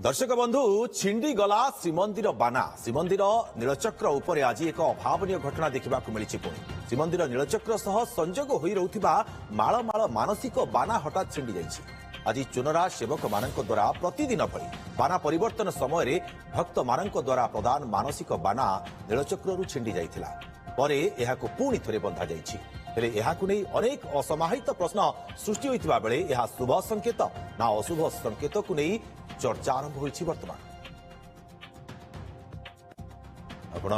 दर्शक बंधु छिंडी गला श्रीमंदिर बाना श्रीमंदिर नीलचक्र उपर आज एक अभावन घटना देखा मिली पुणी श्रीमंदिर नीलचक्र सह संजोग हो रहा मालमाल मानसिक बाना हठात छिंडी जाइए। आज चुनरा सेवक मान द्वारा प्रतिदिन भली बाना परिवर्तन समय भक्त मान द्वारा प्रदान मानसिक बाना नीलचक्र छिंडी जाइथिला परे एहाको पुणी थरे बंधा जाइछि। हेले एहाकु नै अनेक असमाहित प्रश्न सृष्टि होइतिबा बेले एहा शुभ संकेत ना अशुभ संकेत को नै चर्चा आरंभ होइछि। वर्तमान आपण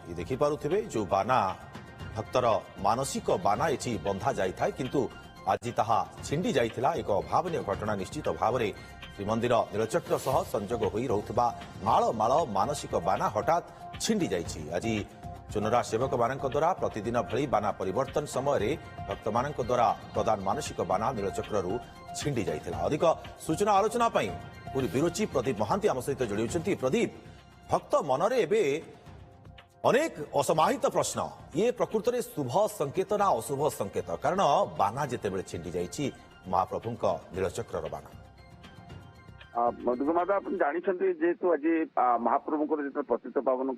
ये देखि पारुथिबे जो बाना भक्तर मानसिक बाना एठी बंधा जाई थाए किंतु आज ताहा छिंडी जाइथिला। एक अभावनीय घटना निश्चित भाव में श्रीमंदिर नीलचक्र सह संजोग होई रहुथिबा माळ माळ मानसिक बाना हठात छिंडी जाइछि। आज चुनरा सेवक मान द्वारा प्रतिदिन भली बाना परिवर्तन समय भक्त मान द्वारा प्रदान मानसिक बाना नीलचक्र छिंडी जाइथिला। अधिक सूचना आलोचना पाई पूरी विरोची प्रदीप महांती आम सहित जोड़ी होती। प्रदीप, भक्त मनरे एबे अनेक असमाहित प्रश्न ये प्रकृत में शुभ संकेत ना अशुभ संकेत कारण बाना जिते छिंडी जाइछि महाप्रभुंक नीलचक्र बाना मधुकुमार आप जानते जेहेतु आज महाप्रभु जो पतित पावन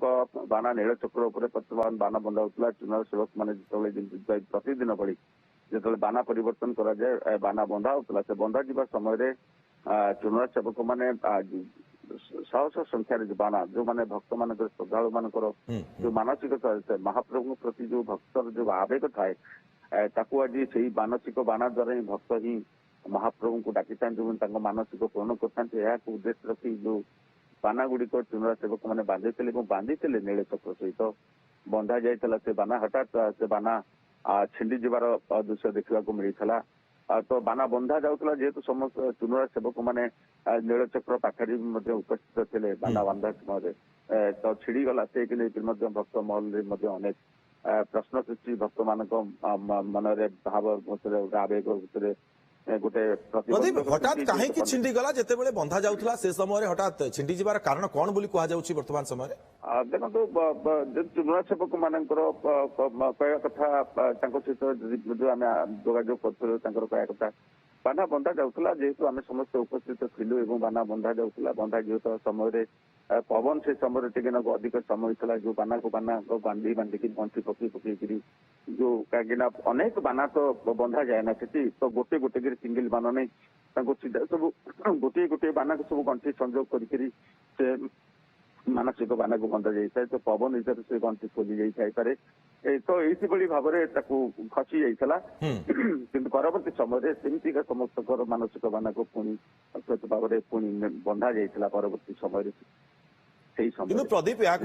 बाना नीलचक्र प्रतिपावन बाना बंधा होता चुनाव सेवक मैंने जो प्रतिदिन भली जो बाना परिवर्तन कराए बाना बंधा होता से बंधा जा समय चुनाव सेवक मैंने शह शह संख्यार जो बाना जो मैंने भक्त मान श्रद्धालु मान जो मानसिकता महाप्रभु प्रति जो भक्तर जो आवेग थाए आज से मानसिक बाना द्वारा ही भक्त ही महाप्रभु को डाकी था मानसिक पूर्ण कर उद्देश्य रखी जो बाना गुड़िक चुनरा सेवक मैंने बांधी नीलचक्र सहित बंधा जाइला से बाना हठात से बाना छिंडी जबार दृश्य देखा मिलता। तो बाना बंधा जाऊला जेहेतु समस्त चुनरा सेवक मैंने नीलचक्र पाखरी उपस्थित थे बाना बांधा समय तो छिड़ी गला से भक्त महल अनेक प्रश्न सृष्टि भक्त मान मनरे भाव आवेग गोटे हठात कहीं छिंडी गला जिते बड़े बंधा जाऊला से समय हठात छिंडी जबार कारण कौन बोली कहा जाउछि वर्तमान समय देखो चुनरा सेवक मान कह कथा सहित जो आम जोगाजोग कर कह कथा बाना बंधा जाऊला जेहेतु आम समस्त उपस्थित थिलु बाना बंधा जाऊला बंधा जीत समय पवन से समय टे अधिक समय था जो बाना को बांधी बांधिकी बंशी पकई पकईकरी जो कहीं अनेक बाना तो बंधा जाए ना से तो गोटे गोटे सिंगल बाना नहीं सीधा सब गोटे गोटे बाना को सब गंठी संजोग कर मानसिक बाना को बंधा जाए तो पवन हिसाब से गंठी खोली जाए तो यही भाव में खसी जाइला कि परवर्ती समय सेमती समस्त मानसिक बाना को पुणी भाव में पुणी बंधा जाइला परवर्ती समय। प्रदीप या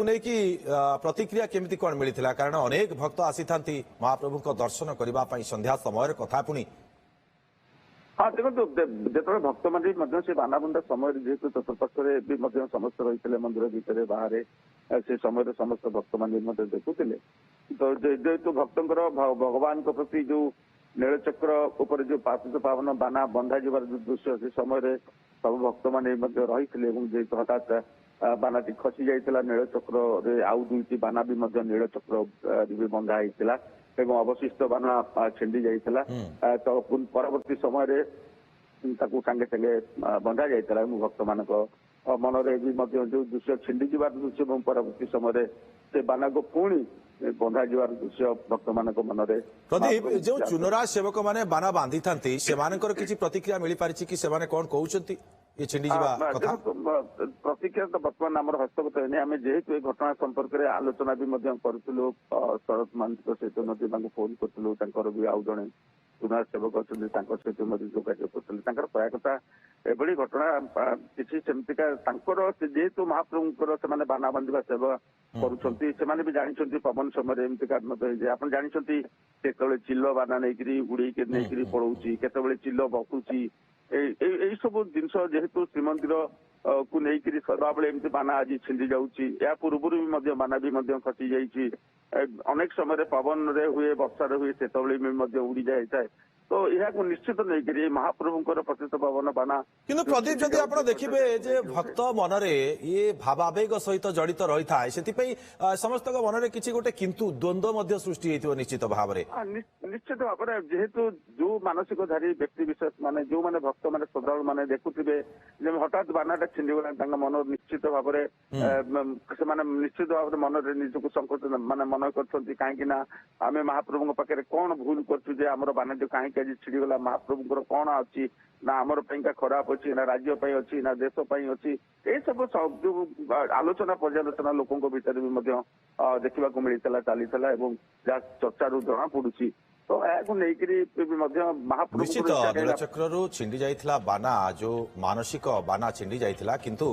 प्रतिक्रिया केमिति कौन मिलता कारण अनेक भक्त आसी था महाप्रभु को दर्शन करने संध्या समय कथा पुणी हाँ देखो जो भक्त मैंने से बाना बंधा समय जेहेतु चतुर्पार्श्व समस्त रही मंदिर भितर बाहर से समय समस्त भक्त मैंने देखुले तो जेहेतु भक्तर भगवान प्रति जो नीलचक्र उपर जो पातित पावन बाना बंधा जबार दृश्य से समय सब भक्त मैंने रही जेहेतु हठात बानाटी खसी जाइला नीलचक्र आउ दुईटी बाना भी नीलचक्र भी बंधा होता अवशिष्ट बाना छिंडी जाइला तो परवर्ती समय सांगे सांगे बंधा जाइला भक्त मान मनरे जो दृश्य छिंडी जबार दृश्य परवर्ती समय से बाना को पुणी बंधा जबार दृश्य भक्त मान मनरे। प्रदीप जो चुनरा सेवक मैंने बाना बांधी था किसी प्रतिक्रिया मिल पारी कि से कौन कहते ये छिंडी जबा कथा प्रतिक्रिया तो बर्तमान आम हस्तगत है आम जेहेतु ये घटना संपर्क में आलोचना भी करूँ शरद महांती सहित फोन करूँ भी आउ जड़े चुनाव सेवक अच्छा सहित जोगाजोग कर कहया कथा एभली घटना किसी सेमतिका जेहेतु महाप्रभुंर से बाना बांधा सेवा करुँच भी जानते पवन समय एमती आप जानते केतवे चिल्ल बाना नहीं उड़े नहीं पड़ोची केतवे चिल्ल बकुची यही सब जिनस जेहेतु श्रीमंदिर को लेकर सदाबले एमती बाना आज छिंडी जाऊँगी या पूर्व भी बाना भी खसी जाइए अनेक समय पवन रे हुए वर्षा हुए से उड़ी जाए तो यहाँ निश्चित नहीं महाप्रभुଙ୍କର पतित पावन बाना কিন্তু প্রদীপ যদি আপনার দেখবে যে ভক্ত মনরে ইয়ে ভাবাবেগ সহিত জড়িত রয়েছে সেপাই সমস্ত মনরে কিছু গোটে কিন্তু দ্বন্দ্ব মধ্য সৃষ্টি হয়েছিল নিশ্চিত ভাবে निश्चित भाव में जेहेतु जो मानसिकधारी व्यक्ति विशेष माने जो माने भक्त माने श्रद्धालु माने देखुथिबे जे हठात बानाटा छिंडीगला मन निश्चित भाव में निश्चित भाव में मन निजक संकोच माने मन करछंती काहेकि ना आमे महाप्रभु पाखे कौन भूल करछु जे हमर बानाटी काहेकि आज छिड़ीगला महाप्रभु कौन अच्छी ना आमर खराब अच्छी ना राज्य अच्छी ना देश अच्छी ये सब जो आलोचना पर्यालोचना लोकों भितर भी देखा मिलता चली जहाँ चर्चा जना पड़ुची तो महाप्रभु निश्चित नीलचक्रु छिंडी जाइथिला बाना जो मानसिक बाना छिंडी जाइथिला किंतु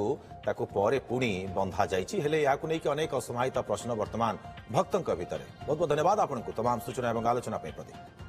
ताकू परे पुणी बंधा जाइछि हेले याकू नै कि अनेक असमाहित प्रश्न वर्तमान भक्तंक भितरे बहुत बहुत धन्यवाद आपनको तमाम सूचना एवं आलोचना पे प्रदीप।